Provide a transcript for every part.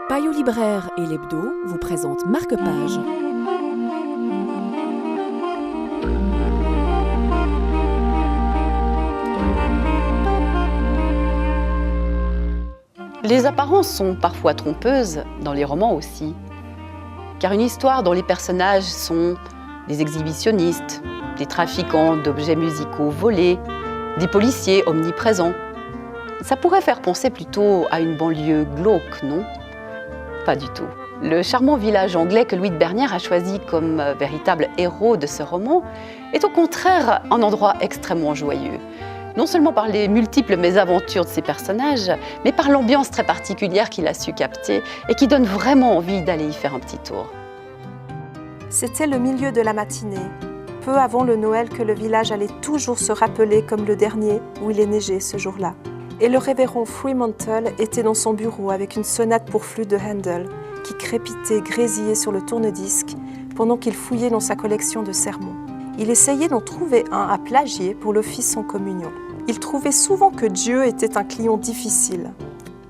Payot Libraire et l'Hebdo vous présentent Marque-Page. Les apparences sont parfois trompeuses, dans les romans aussi. Car une histoire dont les personnages sont des exhibitionnistes, des trafiquants d'objets musicaux volés, des policiers omniprésents, ça pourrait faire penser plutôt à une banlieue glauque, non? Pas du tout. Le charmant village anglais que Louis de Bernières a choisi comme véritable héros de ce roman est au contraire un endroit extrêmement joyeux. Non seulement par les multiples mésaventures de ses personnages, mais par l'ambiance très particulière qu'il a su capter et qui donne vraiment envie d'aller y faire un petit tour. C'était le milieu de la matinée, peu avant le Noël que le village allait toujours se rappeler comme le dernier où il est neigé ce jour-là. Et le révérend Fremantle était dans son bureau avec une sonate pour flûte de Handel qui crépitait, grésillait sur le tourne-disque pendant qu'il fouillait dans sa collection de sermons. Il essayait d'en trouver un à plagier pour l'office en communion. Il trouvait souvent que Dieu était un client difficile.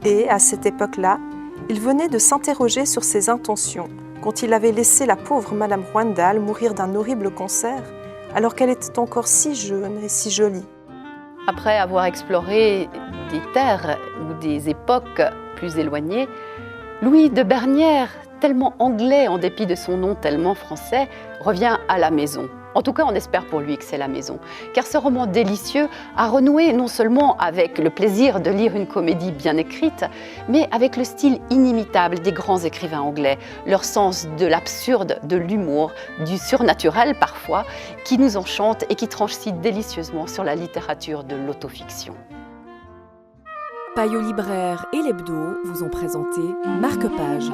Et, à cette époque-là, il venait de s'interroger sur ses intentions quand il avait laissé la pauvre Madame Rwandal mourir d'un horrible cancer alors qu'elle était encore si jeune et si jolie. Après avoir exploré des terres ou des époques plus éloignées, Louis de Bernières, tellement anglais en dépit de son nom tellement français, revient à la maison. En tout cas, on espère pour lui que c'est la maison. Car ce roman délicieux a renoué non seulement avec le plaisir de lire une comédie bien écrite, mais avec le style inimitable des grands écrivains anglais, leur sens de l'absurde, de l'humour, du surnaturel parfois, qui nous enchante et qui tranche si délicieusement sur la littérature de l'autofiction. Payot Libraire et l'Hebdo vous ont présenté Marque-Page.